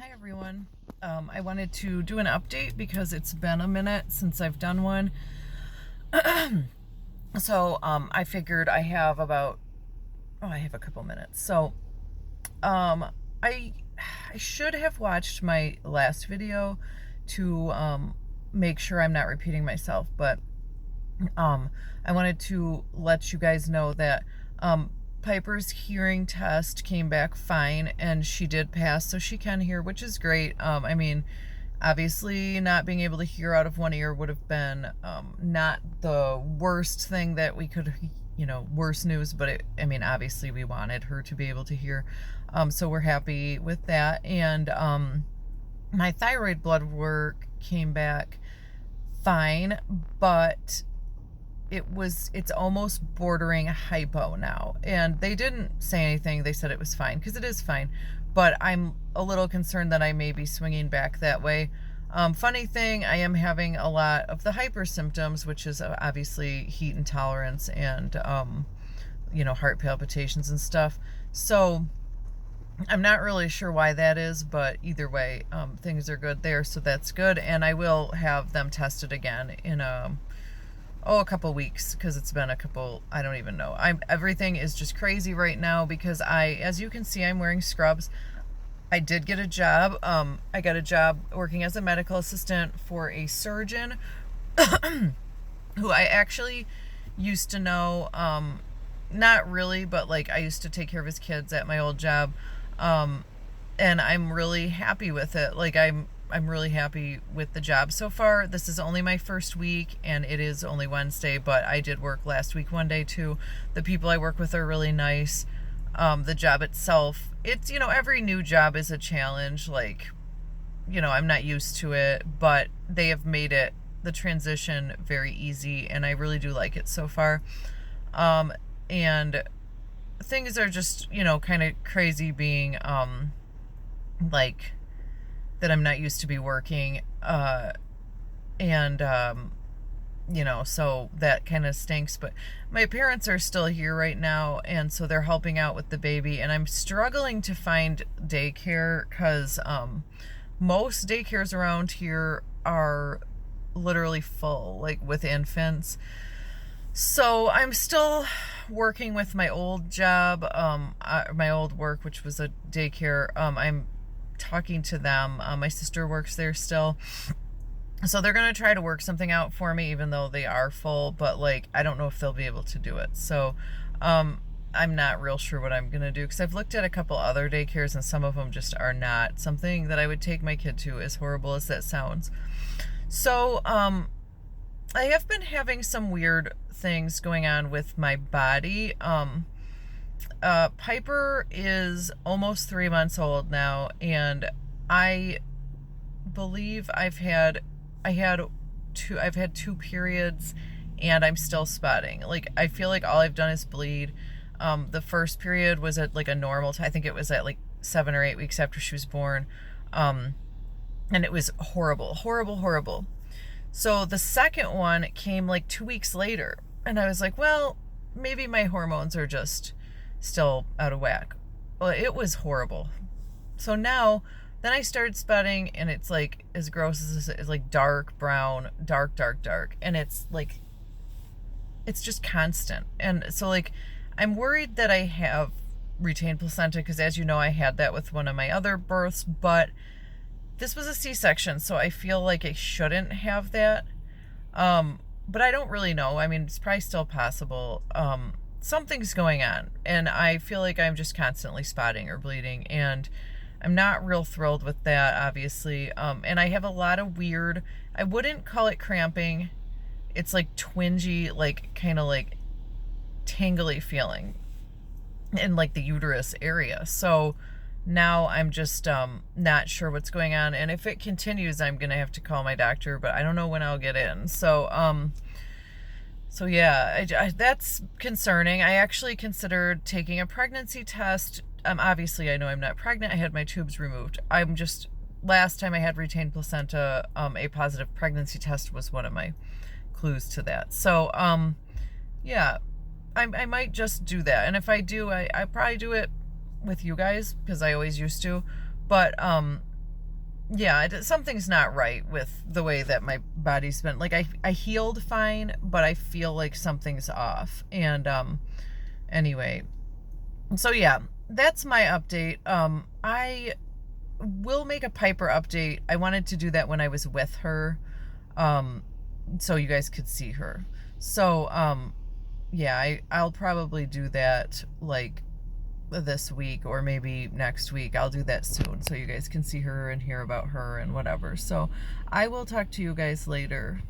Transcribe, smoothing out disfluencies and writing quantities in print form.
Hi everyone. I wanted to do an update because it's been a minute since I've done one. I figured I have I have a couple minutes. Um, I I should have watched my last video to make sure I'm not repeating myself, but I wanted to let you guys know that Piper's hearing test came back fine and she did pass, so she can hear, which is great. I mean, obviously not being able to hear out of one ear would have been not the worst thing that we could, worse news, but I mean, obviously we wanted her to be able to hear. So we're happy with that. And my thyroid blood work came back fine, but it's almost bordering hypo now. And they didn't say anything. They said it was fine, because it is fine. But I'm a little concerned that I may be swinging back that way. Funny thing, I am having a lot of the hyper symptoms, which is obviously heat intolerance and, heart palpitations and stuff. So I'm not really sure why that is, but either way, things are good there, so that's good. And I will have them tested again in a couple weeks, because it's been I don't even know. Everything is just crazy right now because as you can see, I'm wearing scrubs. I did get a job. I got a job working as a medical assistant for a surgeon who I actually used to know. Not really, but I used to take care of his kids at my old job. And I'm really happy with it. I'm really happy with the job so far. This is only my first week and it is only Wednesday, but I did work last week one day too. The people I work with are really nice. The job itself, it's, every new job is a challenge. I'm not used to it, but they have made the transition very easy, and I really do like it so far. And things are just, kind of crazy being, that I'm not used to be working, so that kind of stinks. But my parents are still here right now, and so they're helping out with the baby, and I'm struggling to find daycare because most daycares around here are literally full, with infants. So I'm still working with my old job, my old work, which was a daycare. I'm talking to them. My sister works there still. So they're going to try to work something out for me, even though they are full, but I don't know if they'll be able to do it. So, I'm not real sure what I'm going to do, because I've looked at a couple other daycares and some of them just are not something that I would take my kid to, as horrible as that sounds. So, I have been having some weird things going on with my body. Piper is almost 3 months old now, and I believe I've had two periods, and I'm still spotting. I feel like all I've done is bleed. The first period was at a normal time. I think it was at 7 or 8 weeks after she was born. And it was horrible, horrible, horrible. So the second one came 2 weeks later, and I was like, well, maybe my hormones are just still out of whack. Well, it was horrible. So then I started spotting, and it's as gross as this is, dark brown, dark, dark, dark. And it's it's just constant. And so I'm worried that I have retained placenta, because as you know, I had that with one of my other births, but this was a C-section, so I feel like I shouldn't have that. But I don't really know. I mean, it's probably still possible. Something's going on, and I feel like I'm just constantly spotting or bleeding, and I'm not real thrilled with that, obviously. And I have a lot of weird, I wouldn't call it cramping. It's twingy, kind of tangly feeling in the uterus area. So now I'm just not sure what's going on, and if it continues, I'm gonna have to call my doctor, but I don't know when I'll get in. So yeah, that's concerning. I actually considered taking a pregnancy test. Obviously I know I'm not pregnant. I had my tubes removed. Last time I had retained placenta, a positive pregnancy test was one of my clues to that. So, yeah, I might just do that. And if I do, I probably do it with you guys, because I always used to. But yeah, something's not right with the way that my body's been. Like I healed fine, but I feel like something's off. And anyway, so yeah, that's my update. I will make a Piper update. I wanted to do that when I was with her, um, so you guys could see her. So yeah, I'll probably do that like this week or maybe next week. I'll do that soon so you guys can see her and hear about her and whatever. So I will talk to you guys later.